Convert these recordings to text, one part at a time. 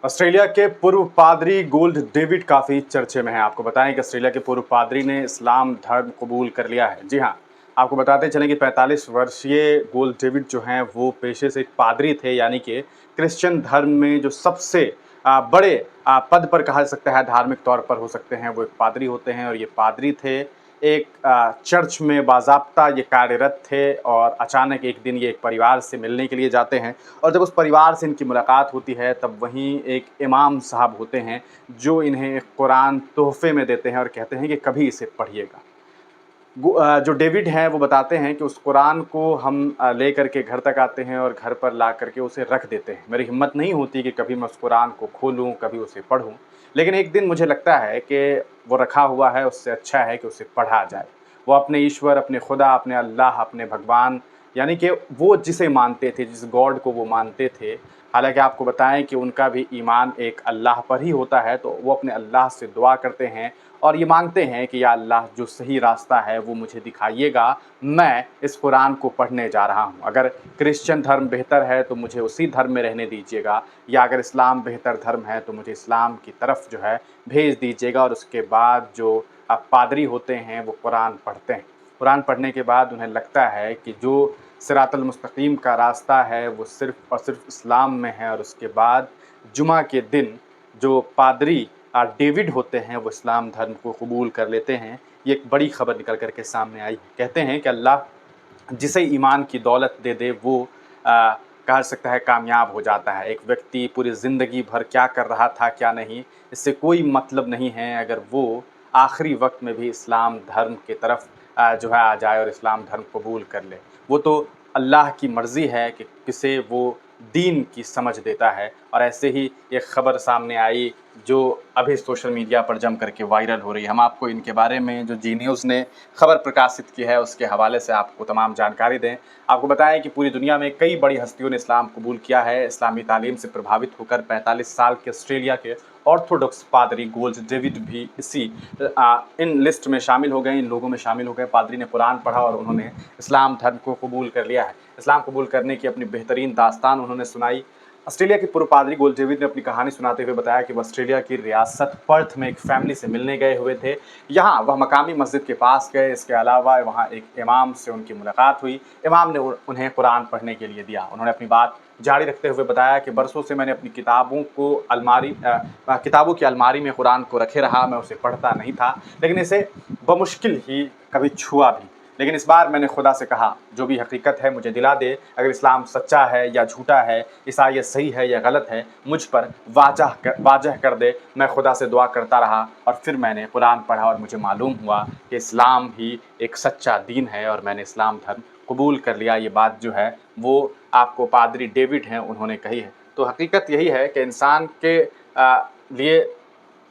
Australia के पूर्व पादरी गोल्ड डेविड काफ़ी चर्चे में हैं। आपको बताएं कि ऑस्ट्रेलिया के पूर्व पादरी ने इस्लाम धर्म कबूल कर लिया है। जी हाँ, आपको बताते चलें कि 45 वर्षीय गोल्ड डेविड जो हैं वो पेशे से एक पादरी थे, यानी कि क्रिश्चियन धर्म में जो सबसे बड़े पद पर कहा जा सकता है, धार्मिक तौर पर हो सकते हैं, वो एक पादरी होते हैं। और ये पादरी थे, एक चर्च में बाज़ाब्ता ये कार्यरत थे और अचानक एक दिन ये एक परिवार से मिलने के लिए जाते हैं। और जब उस परिवार से इनकी मुलाकात होती है तब वहीं एक इमाम साहब होते हैं जो इन्हें एक कुरान तोहफ़े में देते हैं और कहते हैं कि कभी इसे पढ़िएगा। जो डेविड हैं वो बताते हैं कि उस कुरान को हम लेकर के घर तक आते हैं और घर पर ला करके उसे रख देते हैं। मेरी हिम्मत नहीं होती कि कभी मैं उस कुरान को खोलूँ, कभी उसे पढ़ूँ। लेकिन एक दिन मुझे लगता है कि वो रखा हुआ है, उससे अच्छा है कि उसे पढ़ा जाए। वो अपने ईश्वर, अपने खुदा, अपने अल्लाह, अपने भगवान, यानी कि वो जिसे मानते थे, जिस गॉड को वो मानते थे, हालाँकि आपको बताएँ कि उनका भी ईमान एक अल्लाह पर ही होता है, तो वो अपने अल्लाह से दुआ करते हैं और ये मांगते हैं कि या अल्लाह, जो सही रास्ता है वो मुझे दिखाइएगा, मैं इस कुरान को पढ़ने जा रहा हूँ। अगर क्रिश्चियन धर्म बेहतर है तो मुझे उसी धर्म में रहने दीजिएगा, या अगर इस्लाम बेहतर धर्म है तो मुझे इस्लाम की तरफ जो है भेज दीजिएगा। और उसके बाद जो पादरी होते हैं वो कुरान पढ़ते हैं। कुरान पढ़ने के बाद उन्हें लगता है कि जो सिरातुल मुस्तकीम का रास्ता है वो सिर्फ़ और सिर्फ इस्लाम में है। और उसके बाद जुमा के दिन जो पादरी डेविड होते हैं वो इस्लाम धर्म को कबूल कर लेते हैं। ये एक बड़ी खबर निकल कर के सामने आई। कहते हैं कि अल्लाह जिसे ईमान की दौलत दे दे वो कह सकता है कामयाब हो जाता है। एक व्यक्ति पूरी ज़िंदगी भर क्या कर रहा था क्या नहीं, इससे कोई मतलब नहीं है अगर वो आखिरी वक्त में भी इस्लाम धर्म की तरफ जो है आ जाए और इस्लाम धर्म कबूल कर ले। वो तो अल्लाह की मर्ज़ी है कि किसे वो दीन की समझ देता है। और ऐसे ही एक ख़बर सामने आई जो अभी सोशल मीडिया पर जम करके वायरल हो रही है। हम आपको इनके बारे में, जो जी न्यूज़ ने खबर प्रकाशित की है उसके हवाले से आपको तमाम जानकारी दें। आपको बताएं कि पूरी दुनिया में कई बड़ी हस्तियों ने इस्लाम कबूल किया है। इस्लामी तालीम से प्रभावित होकर 45 साल के ऑस्ट्रेलिया के ऑर्थोडॉक्स पादरी गोल्ड डेविड भी इन लिस्ट में शामिल हो गए, इन लोगों में शामिल हो गए। पादरी ने कुरान पढ़ा और उन्होंने इस्लाम धर्म को कबूल कर लिया है। इस्लाम कबूल करने की अपनी बेहतरीन दास्तान उन्होंने सुनाई। ऑस्ट्रेलिया के पूर्व पादरी गोल्ड डेविड ने अपनी कहानी सुनाते हुए बताया कि वह ऑस्ट्रेलिया की रियासत पर्थ में एक फैमिली से मिलने गए हुए थे। यहाँ वह मकामी मस्जिद के पास गए। इसके अलावा वहाँ एक इमाम से उनकी मुलाकात हुई। इमाम ने उन्हें कुरान पढ़ने के लिए दिया। उन्होंने अपनी बात जारी रखते हुए बताया कि बरसों से मैंने अपनी किताबों की अलमारी में कुरान को रखे रहा। मैं उसे पढ़ता नहीं था, लेकिन इसे बमुश्किल ही कभी छुआ भी। लेकिन इस बार मैंने खुदा से कहा, जो भी हकीकत है मुझे दिला दे। अगर इस्लाम सच्चा है या झूठा है, ईसाईयत सही है या गलत है, मुझ पर वाजह कर दे। मैं खुदा से दुआ करता रहा और फिर मैंने कुरान पढ़ा और मुझे मालूम हुआ कि इस्लाम ही एक सच्चा दीन है और मैंने इस्लाम धर्म कबूल कर लिया। ये बात जो है वो आपको पादरी डेविड हैं उन्होंने कही है। तो हकीकत यही है कि इंसान के लिए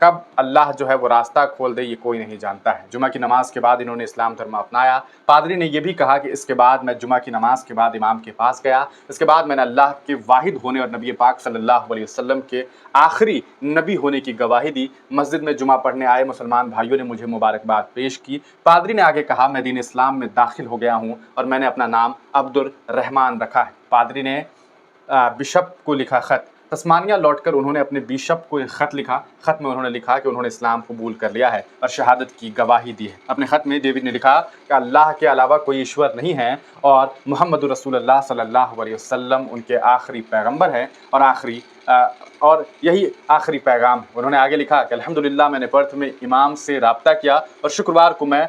कब अल्लाह जो है वो रास्ता खोल दे ये कोई नहीं जानता है। जुमा की नमाज के बाद इन्होंने इस्लाम धर्म अपनाया। पादरी ने यह भी कहा कि इसके बाद मैं जुमा की नमाज के बाद इमाम के पास गया। इसके बाद मैंने अल्लाह के वाहिद होने और नबी पाक सल्लल्लाहु अलैहि वसल्लम के आखिरी नबी होने की गवाही दी। मस्जिद में जुमा पढ़ने आए मुसलमान भाइयों ने मुझे मुबारकबाद पेश की। पादरी ने आगे कहा, मैं दीन इस्लाम में दाखिल हो गया हूँ और मैंने अपना नाम अब्दुल रहमान रखा है। पादरी ने बिशप को लिखा ख़त। तस्मानिया लौटकर उन्होंने अपने बिशप को एक ख़त लिखा। ख़त में उन्होंने लिखा कि उन्होंने इस्लाम कबूल कर लिया है और शहादत की गवाही दी है। अपने ख़त में डेविड ने लिखा कि अल्लाह के अलावा कोई ईश्वर नहीं है और मुहम्मद रसूलुल्लाह सल्लल्लाहु अलैहि वसल्लम उनके आखिरी पैगंबर हैं और यही आखिरी पैगाम। उन्होंने आगे लिखा कि अल्हम्दुलिल्लाह, मैंने पर्थ में इमाम से रब्ता किया और शुक्रवार को मैं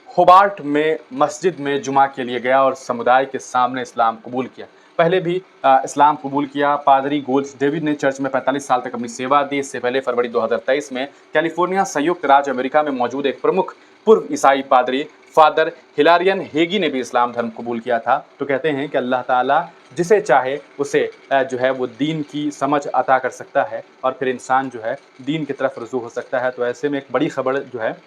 होबार्ट में मस्जिद में जुमा के लिए गया और समुदाय के सामने इस्लाम कबूल किया। पहले भी इस्लाम कबूल किया। पादरी गोल्ड डेविड ने चर्च में 45 साल तक अपनी सेवा दी। इससे पहले फरवरी 2023 में कैलिफोर्निया संयुक्त राज्य अमेरिका में मौजूद एक प्रमुख पूर्व ईसाई पादरी फादर हिलारियन हेगी ने भी इस्लाम धर्म कबूल किया था। तो कहते हैं कि अल्लाह ताला जिसे चाहे उसे जो है वो दीन की समझ अता कर सकता है और फिर इंसान जो है दीन की तरफ रुजू हो सकता है। तो ऐसे में एक बड़ी खबर जो है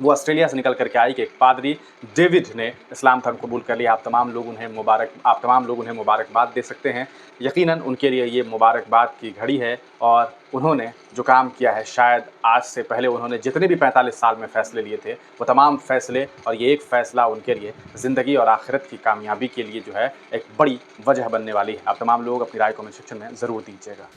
वो ऑस्ट्रेलिया से निकल करके आई कि एक पादरी डेविड ने इस्लाम धर्म कबूल कर लिया। आप तमाम लोग उन्हें मुबारकबाद दे सकते हैं। यकीनन उनके लिए ये मुबारकबाद की घड़ी है और उन्होंने जो काम किया है, शायद आज से पहले उन्होंने जितने भी 45 साल में फ़ैसले लिए थे वो तमाम फ़ैसले और ये एक फ़ैसला उनके लिए ज़िंदगी और आखिरत की कामयाबी के लिए जो है एक बड़ी वजह बनने वाली है। आप तमाम लोग अपनी राय कमेंट सेक्शन में ज़रूर दीजिएगा।